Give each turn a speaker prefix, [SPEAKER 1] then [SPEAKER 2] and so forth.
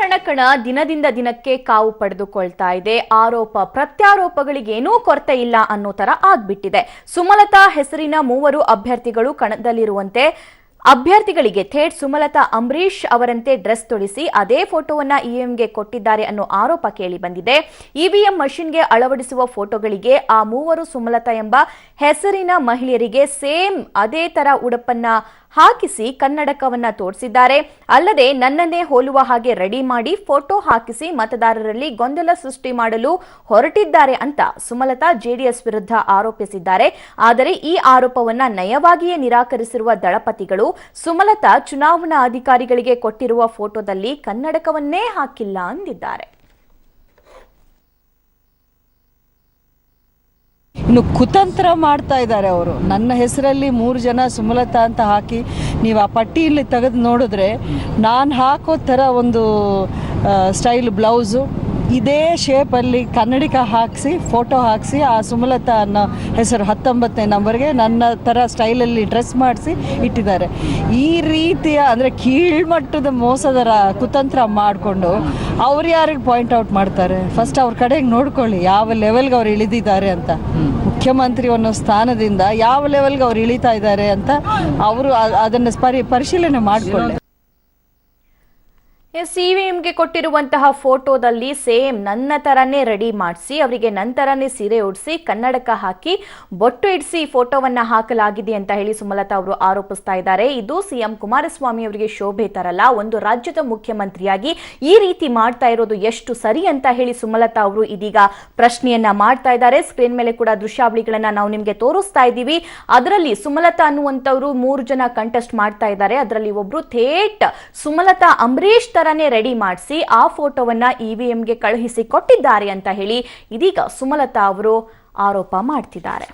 [SPEAKER 1] ರಣಕಣ ದಿನದಿಂದ ದಿನಕ್ಕೆ ಕಾವು ಪಡೆದುಕೊಳ್ತಾ ಇದೆ. ಆರೋಪ ಪ್ರತ್ಯಾರೋಪಗಳಿಗೇನೂ ಕೊರತೆ ಇಲ್ಲ ಅನ್ನೋ ತರ ಆಗ್ಬಿಟ್ಟಿದೆ. ಸುಮಲತಾ ಹೆಸರಿನ ಮೂವರು ಅಭ್ಯರ್ಥಿಗಳು ಕಣದಲ್ಲಿರುವಂತೆ ಅಭ್ಯರ್ಥಿಗಳಿಗೆ ಥೇಟ್ ಸುಮಲತಾ ಅಂಬರೀಶ್ ಅವರಂತೆ ಡ್ರೆಸ್ ತೊಡಿಸಿ ಅದೇ ಫೋಟೋವನ್ನ ಇವಿಎಂಗೆ ಕೊಟ್ಟಿದ್ದಾರೆ ಅನ್ನೋ ಆರೋಪ ಕೇಳಿ ಬಂದಿದೆ. ಇವಿಎಂ ಮಷಿನ್ಗೆ ಅಳವಡಿಸುವ ಫೋಟೋಗಳಿಗೆ ಆ ಮೂವರು ಸುಮಲತಾ ಎಂಬ ಹೆಸರಿನ ಮಹಿಳೆಯರಿಗೆ ಸೇಮ್ ಅದೇ ತರ ಉಡುಪನ್ನ ಹಾಕಿಸಿ ಕನ್ನಡಕವನ್ನ ತೋರಿಸಿದ್ದಾರೆ. ಅಲ್ಲದೆ ನನ್ನನ್ನೇ ಹೋಲುವ ಹಾಗೆ ರೆಡಿ ಮಾಡಿ ಫೋಟೋ ಹಾಕಿಸಿ ಮತದಾರರಲ್ಲಿ ಗೊಂದಲ ಸೃಷ್ಟಿ ಮಾಡಲು ಹೊರಟಿದ್ದಾರೆ ಅಂತ ಸುಮಲತಾ ಜೆಡಿಎಸ್ ವಿರುದ್ಧ ಆರೋಪಿಸಿದ್ದಾರೆ. ಆದರೆ ಈ ಆರೋಪವನ್ನ ನಯವಾಗಿಯೇ ನಿರಾಕರಿಸಿರುವ ದಳಪತಿಗಳು ಸುಮಲತಾ ಚುನಾವಣಾ ಅಧಿಕಾರಿಗಳಿಗೆ ಕೊಟ್ಟಿರುವ ಫೋಟೋದಲ್ಲಿ ಕನ್ನಡಕವನ್ನೇ ಹಾಕಿಲ್ಲ ಅಂದಿದ್ದಾರೆ.
[SPEAKER 2] ಇನ್ನು ಕುತಂತ್ರ ಮಾಡ್ತಾ ಇದ್ದಾರೆ ಅವರು. ನನ್ನ ಹೆಸರಲ್ಲಿ 3 ಜನ ಸುಮಲತಾ ಅಂತ ಹಾಕಿ ನೀವು ಆ ಪಟ್ಟಿಯಲ್ಲಿ ತೆಗೆದು ನೋಡಿದ್ರೆ ನಾನು ಹಾಕೋ ಥರ ಒಂದು ಸ್ಟೈಲ್ ಬ್ಲೌಸು ಇದೇ ಶೇಪಲ್ಲಿ ಕನ್ನಡಿಕ ಹಾಕಿಸಿ ಫೋಟೋ ಹಾಕಿಸಿ ಆ ಸುಮಲತಾ ಅನ್ನೋ ಹೆಸರು 19ನೇ ನಂಬರ್ಗೆ ನನ್ನ ಥರ ಸ್ಟೈಲಲ್ಲಿ ಡ್ರೆಸ್ ಮಾಡಿಸಿ ಇಟ್ಟಿದ್ದಾರೆ. ಈ ರೀತಿಯ ಅಂದರೆ ಕೀಳ್ಮಟ್ಟದ ಮೋಸದ ಕುತಂತ್ರ ಮಾಡಿಕೊಂಡು ಅವ್ರು ಯಾರಿಗೆ ಪಾಯಿಂಟ್ ಔಟ್ ಮಾಡ್ತಾರೆ? ಫಸ್ಟ್ ಅವ್ರ ಕಡೆಗೆ ನೋಡ್ಕೊಳ್ಳಿ ಯಾವ ಲೆವೆಲ್ಗೆ ಅವ್ರು ಇಳಿದಿದ್ದಾರೆ ಅಂತ. ಮುಖ್ಯಮಂತ್ರಿ ಅನ್ನೋ ಸ್ಥಾನದಿಂದ ಯಾವ ಲೆವೆಲ್ಗೆ ಅವ್ರು ಇಳಿತಾ ಇದ್ದಾರೆ ಅಂತ ಅವರು ಅದನ್ನು ಪರಿಶೀಲನೆ ಮಾಡಿಕೊಳ್ಳಿ.
[SPEAKER 1] ಇವಿಎಂಗೆ ಕೊಟ್ಟಿರುವಂತಹ ಫೋಟೋದಲ್ಲಿ ಸೇಮ್ ನನ್ನ ತರನೇ ರೆಡಿ ಮಾಡಿಸಿ ಅವರಿಗೆ ನಂತರನೇ ಸೀರೆ ಉಡಿಸಿ ಕನ್ನಡಕ ಹಾಕಿ ಬೊಟ್ಟು ಇಡಿಸಿ ಫೋಟೋವನ್ನ ಹಾಕಲಾಗಿದೆ ಅಂತ ಹೇಳಿ ಸುಮಲತಾ ಅವರು ಆರೋಪಿಸ್ತಾ ಇದ್ದಾರೆ. ಇದು ಸಿಎಂ ಕುಮಾರಸ್ವಾಮಿ ಅವರಿಗೆ ಶೋಭೆ ತರಲ್ಲ. ಒಂದು ರಾಜ್ಯದ ಮುಖ್ಯಮಂತ್ರಿಯಾಗಿ ಈ ರೀತಿ ಮಾಡ್ತಾ ಇರೋದು ಎಷ್ಟು ಸರಿ ಅಂತ ಹೇಳಿ ಸುಮಲತಾ ಅವರು ಇದೀಗ ಪ್ರಶ್ನೆಯನ್ನ ಮಾಡ್ತಾ ಇದ್ದಾರೆ. ಸ್ಕ್ರೀನ್ ಮೇಲೆ ಕೂಡ ದೃಶ್ಯಾವಳಿಗಳನ್ನ ನಾವು ನಿಮ್ಗೆ ತೋರಿಸ್ತಾ ಇದ್ದೀವಿ. ಅದರಲ್ಲಿ ಸುಮಲತಾ ಅನ್ನುವಂಥವ್ರು 3 ಜನ ಕಂಟೆಸ್ಟ್ ಮಾಡ್ತಾ ಇದ್ದಾರೆ. ಅದರಲ್ಲಿ ಒಬ್ರು ಥೇಟ್ ಸುಮಲತಾ ಅಂಬರೀಶ್ ತರನೇ ರೆಡಿ ಮಾಡಿಸಿ ಆ ಫೋಟೋವನ್ನ ಇವಿಎಂಗೆ ಕಳುಹಿಸಿ ಕೊಟ್ಟಿದ್ದಾರೆ ಅಂತ ಹೇಳಿ ಇದೀಗ ಸುಮಲತಾ ಅವರು ಆರೋಪ ಮಾಡ್ತಿದ್ದಾರೆ.